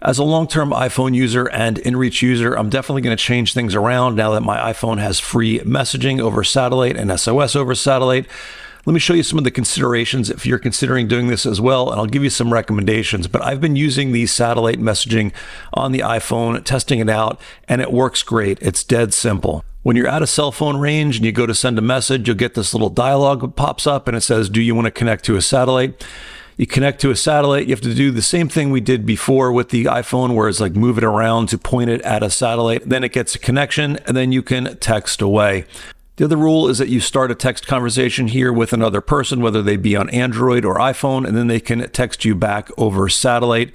As a long-term iPhone user and inReach user, I'm definitely going to change things around now that my iPhone has free messaging over satellite and SOS over satellite. Let me show you some of the considerations if you're considering doing this as well, and I'll give you some recommendations. But I've been using the satellite messaging on the iPhone, testing it out, and it works great. It's dead simple. When you're out of cell phone range and you go to send a message, you'll get this little dialogue that pops up and it says, do you want to connect to a satellite? You connect to a satellite, you have to do the same thing we did before with the iPhone, where it's like move it around to point it at a satellite. Then it gets a connection, and then you can text away. The other rule is that you start a text conversation here with another person, whether they be on Android or iPhone, and then they can text you back over satellite.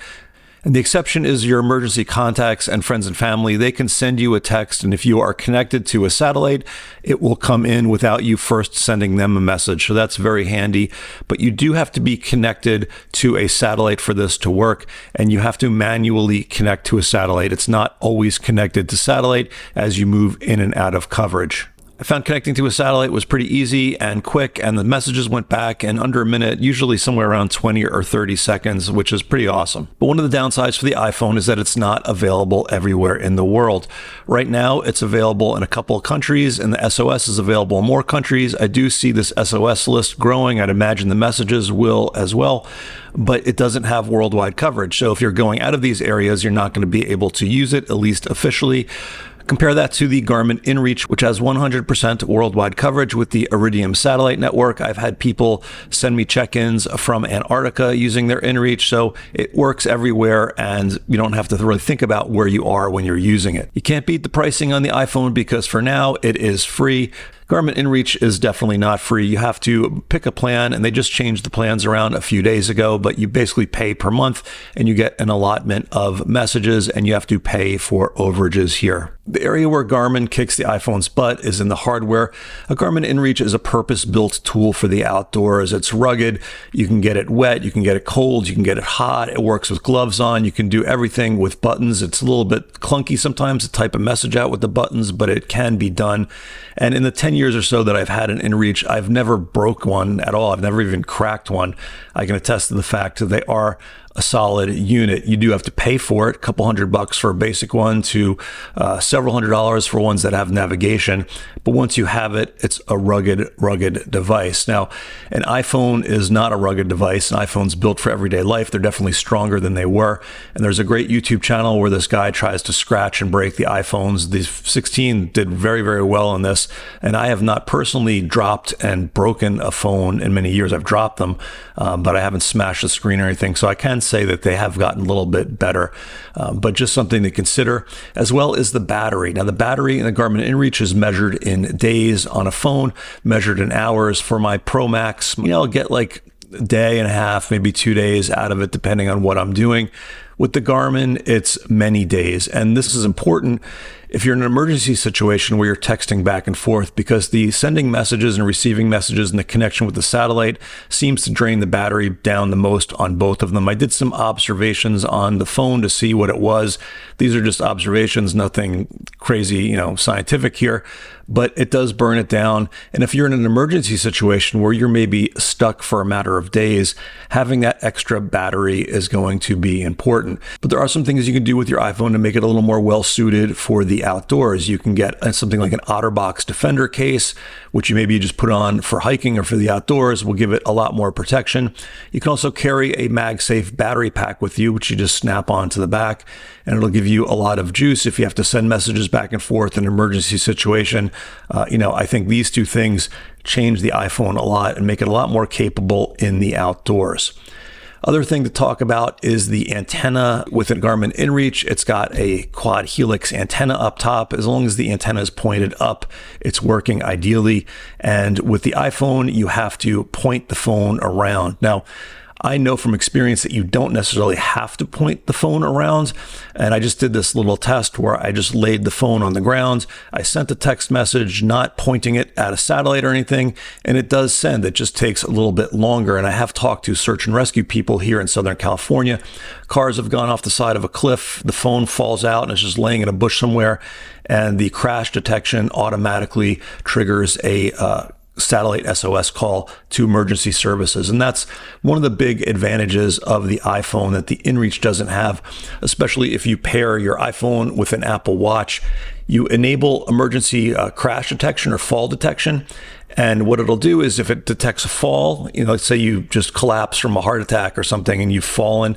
And the exception is your emergency contacts and friends and family. They can send you a text, and if you are connected to a satellite, it will come in without you first sending them a message. So that's very handy. But you do have to be connected to a satellite for this to work, and you have to manually connect to a satellite. It's not always connected to satellite as you move in and out of coverage. I found connecting to a satellite was pretty easy and quick, and the messages went back in under a minute, usually somewhere around 20 or 30 seconds, which is pretty awesome. But one of the downsides for the iPhone is that it's not available everywhere in the world. Right now, it's available in a couple of countries, and the SOS is available in more countries. I do see this SOS list growing. I'd imagine the messages will as well, but it doesn't have worldwide coverage. So if you're going out of these areas, you're not going to be able to use it, at least officially. Compare that to the Garmin inReach, which has 100% worldwide coverage with the Iridium satellite network. I've had people send me check-ins from Antarctica using their inReach, so it works everywhere, and you don't have to really think about where you are when you're using it. You can't beat the pricing on the iPhone because for now it is free. Garmin inReach is definitely not free. You have to pick a plan, and they just changed the plans around a few days ago, but you basically pay per month and you get an allotment of messages, and you have to pay for overages here. The area where Garmin kicks the iPhone's butt is in the hardware. A Garmin inReach is a purpose-built tool for the outdoors. It's rugged. You can get it wet, you can get it cold, you can get it hot. It works with gloves on. You can do everything with buttons. It's a little bit clunky sometimes to type a message out with the buttons, but it can be done. And in the 10 years or so that I've had an inReach, I've never broke one at all. I've never even cracked one. I can attest to the fact that they are a solid unit. You do have to pay for it, a couple $100 for a basic one to several $100s for ones that have navigation. But once you have it, it's a rugged device. Now, an iPhone is not a rugged device. An iPhone's built for everyday life. They're definitely stronger than they were. And there's a great YouTube channel where this guy tries to scratch and break the iPhones. The 16 did very, very well on this. And I have not personally dropped and broken a phone in many years. I've dropped them, but I haven't smashed the screen or anything. So I can say that they have gotten a little bit better, but just something to consider, as well as the battery. Now, the battery in the Garmin inReach is measured in days on a phone, measured in hours. For my Pro Max, I'll get like a day and a half, maybe 2 days out of it, depending on what I'm doing. With the Garmin, it's many days. And this is important if you're in an emergency situation where you're texting back and forth, because the sending messages and receiving messages and the connection with the satellite seems to drain the battery down the most on both of them. I did some observations on the phone to see what it was. These are just observations, nothing crazy, scientific here, but it does burn it down. And if you're in an emergency situation where you're maybe stuck for a matter of days, having that extra battery is going to be important. But there are some things you can do with your iPhone to make it a little more well-suited for the outdoors. You can get something like an OtterBox Defender case, which you maybe just put on for hiking or for the outdoors, will give it a lot more protection. You can also carry a MagSafe battery pack with you, which you just snap onto the back, and it'll give you a lot of juice if you have to send messages back and forth in an emergency situation. I think these two things change the iPhone a lot and make it a lot more capable in the outdoors. Other thing to talk about is the antenna with a Garmin inReach. It's got a quad helix antenna up top. As long as the antenna is pointed up, it's working ideally. And with the iPhone, you have to point the phone around. Now, I know from experience that you don't necessarily have to point the phone around. And I just did this little test where I just laid the phone on the ground. I sent a text message, not pointing it at a satellite or anything, and it does send. It just takes a little bit longer. And I have talked to search and rescue people here in Southern California. Cars have gone off the side of a cliff. The phone falls out and it's just laying in a bush somewhere. And the crash detection automatically triggers a satellite SOS call to emergency services. And that's one of the big advantages of the iPhone that the inReach doesn't have, especially if you pair your iPhone with an Apple Watch. You enable emergency crash detection or fall detection. And what it'll do is if it detects a fall, let's say you just collapse from a heart attack or something and you've fallen,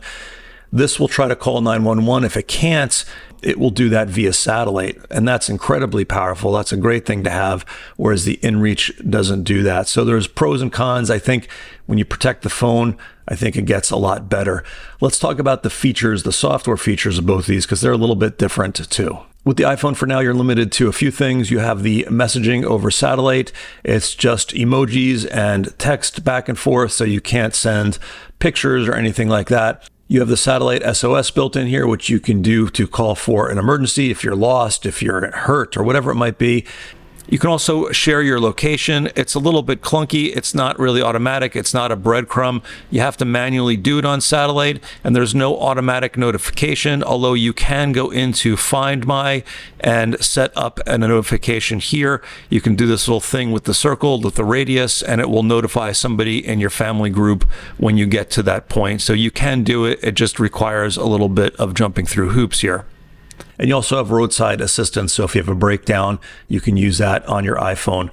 this will try to call 911. If it can't, it will do that via satellite. And that's incredibly powerful. That's a great thing to have, whereas the inReach doesn't do that. So there's pros and cons. I think when you protect the phone, I think it gets a lot better. Let's talk about the features, the software features of both of these, because they're a little bit different too. With the iPhone for now, you're limited to a few things. You have the messaging over satellite. It's just emojis and text back and forth, so you can't send pictures or anything like that. You have the satellite SOS built in here, which you can do to call for an emergency if you're lost, if you're hurt, or whatever it might be. You can also share your location. It's a little bit clunky. It's not really automatic. It's not a breadcrumb. You have to manually do it on satellite, and there's no automatic notification, although you can go into Find My and set up a notification here. You can do this little thing with the circle, with the radius, and it will notify somebody in your family group when you get to that point. So you can do it. It just requires a little bit of jumping through hoops here. And you also have roadside assistance, so if you have a breakdown, you can use that on your iPhone.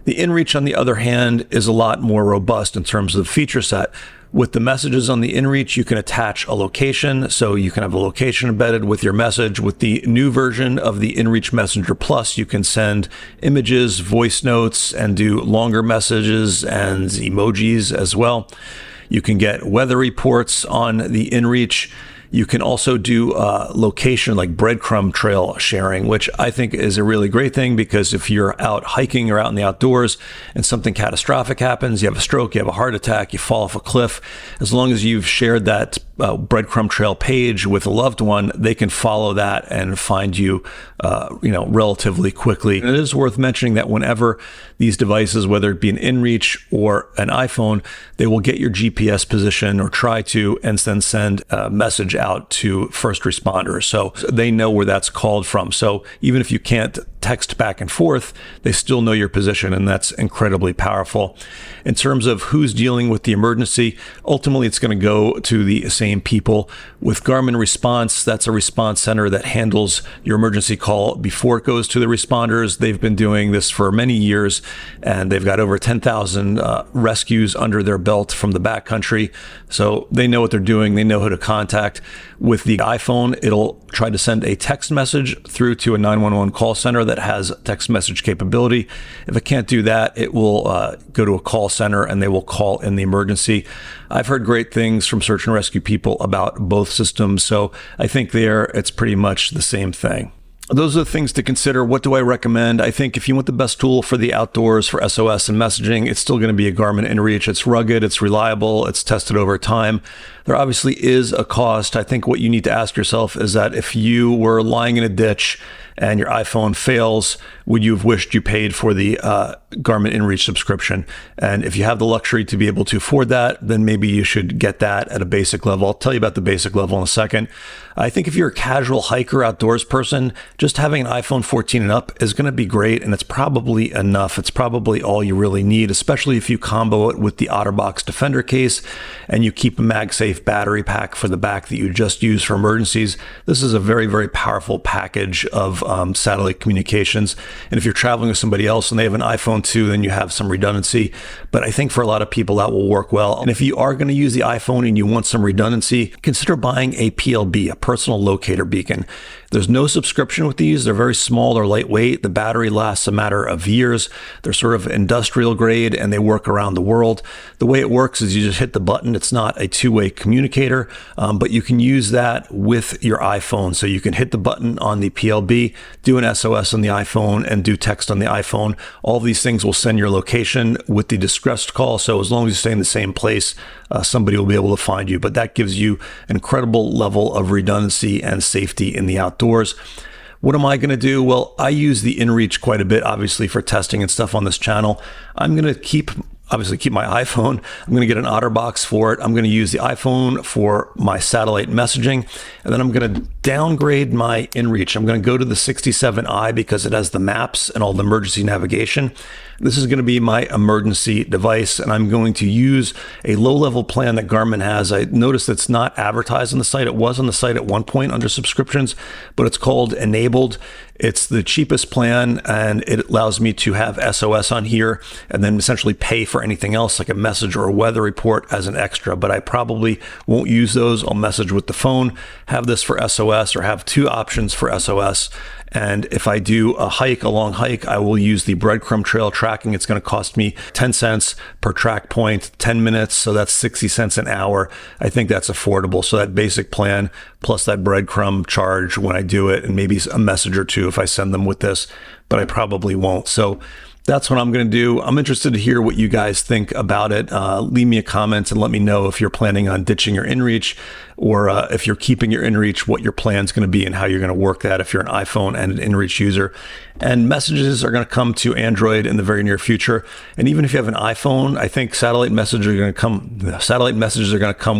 The inReach, on the other hand, is a lot more robust in terms of the feature set. With the messages on the inReach, you can attach a location, so you can have a location embedded with your message. With the new version of the inReach Messenger Plus, you can send images, voice notes, and do longer messages and emojis as well. You can get weather reports on the inReach. You can also do location like breadcrumb trail sharing, which I think is a really great thing, because if you're out hiking or out in the outdoors and something catastrophic happens, you have a stroke, you have a heart attack, you fall off a cliff, as long as you've shared that breadcrumb trail page with a loved one, they can follow that and find you, relatively quickly. And it is worth mentioning that whenever these devices, whether it be an inReach or an iPhone, they will get your GPS position or try to, and then send a message out to first responders. So they know where that's called from. So even if you can't text back and forth, they still know your position, and that's incredibly powerful. In terms of who's dealing with the emergency, ultimately it's going to go to the same people. With Garmin Response, that's a response center that handles your emergency call before it goes to the responders. They've been doing this for many years, and they've got over 10,000 rescues under their belt from the backcountry. So they know what they're doing. They know who to contact. With the iPhone, it'll try to send a text message through to a 911 call center that has text message capability. If it can't do that, it will go to a call center and they will call in the emergency. I've heard great things from search and rescue people about both systems, so I think it's pretty much the same thing. Those are the things to consider. What do I recommend? I think if you want the best tool for the outdoors for SOS and messaging, it's still going to be a Garmin inReach. It's rugged, it's reliable, it's tested over time. There obviously is a cost. I think what you need to ask yourself is that if you were lying in a ditch and your iPhone fails, would you have wished you paid for the Garmin inReach subscription? And if you have the luxury to be able to afford that, then maybe you should get that at a basic level. I'll tell you about the basic level in a second. I think if you're a casual hiker, outdoors person, just having an iPhone 14 and up is going to be great, and it's probably enough. It's probably all you really need, especially if you combo it with the OtterBox Defender case and you keep a MagSafe battery pack for the back that you just use for emergencies. This is a very, very powerful package of satellite communications. And if you're traveling with somebody else and they have an iPhone 2, then you have some redundancy. But I think for a lot of people that will work well. And if you are going to use the iPhone and you want some redundancy, consider buying a PLB, a personal locator beacon. There's no subscription with these. They're very small, they're lightweight. The battery lasts a matter of years. They're sort of industrial grade and they work around the world. The way it works is you just hit the button. It's not a two-way communicator, but you can use that with your iPhone. So you can hit the button on the PLB, do an SOS on the iPhone, and do text on the iPhone. All of these things will send your location with the distressed call. So as long as you stay in the same place, somebody will be able to find you. But that gives you an incredible level of redundancy and safety in the outdoors. What am I going to do? Well, I use the inReach quite a bit, obviously, for testing and stuff on this channel. I'm going to keep obviously keep my iPhone. I'm going to get an OtterBox for it. I'm going to use the iPhone for my satellite messaging, and then I'm going to downgrade my inReach. I'm going to go to the 67i because it has the maps and all the emergency navigation. This is going to be my emergency device, and I'm going to use a low-level plan that Garmin has. I noticed it's not advertised on the site. It was on the site at one point under subscriptions, but it's called Enabled. It's the cheapest plan, and it allows me to have SOS on here and then essentially pay for anything else like a message or a weather report as an extra, but I probably won't use those. I'll message with the phone, have this for SOS, or have two options for SOS. And if I do a long hike, I will use the breadcrumb trail tracking. It's going to cost me 10 cents per track point, 10 minutes. So that's 60 cents an hour. I think that's affordable. So that basic plan plus that breadcrumb charge when I do it, and maybe a message or two if I send them with this, but I probably won't. So that's what I'm going to do. I'm interested to hear what you guys think about it. Leave me a comment and let me know if you're planning on ditching your inReach, or if you're keeping your inReach, what your plan's going to be and how you're going to work that if you're an iPhone and an inReach user. And messages are going to come to Android in the very near future. And even if you have an iPhone, I think satellite messages are going to come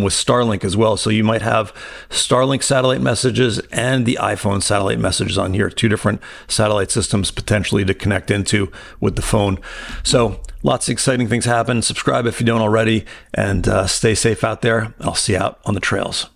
with Starlink as well. So you might have Starlink satellite messages and the iPhone satellite messages on here, two different satellite systems potentially to connect into with the phone. So lots of exciting things happen. Subscribe if you don't already, and stay safe out there. I'll see you out on the trails.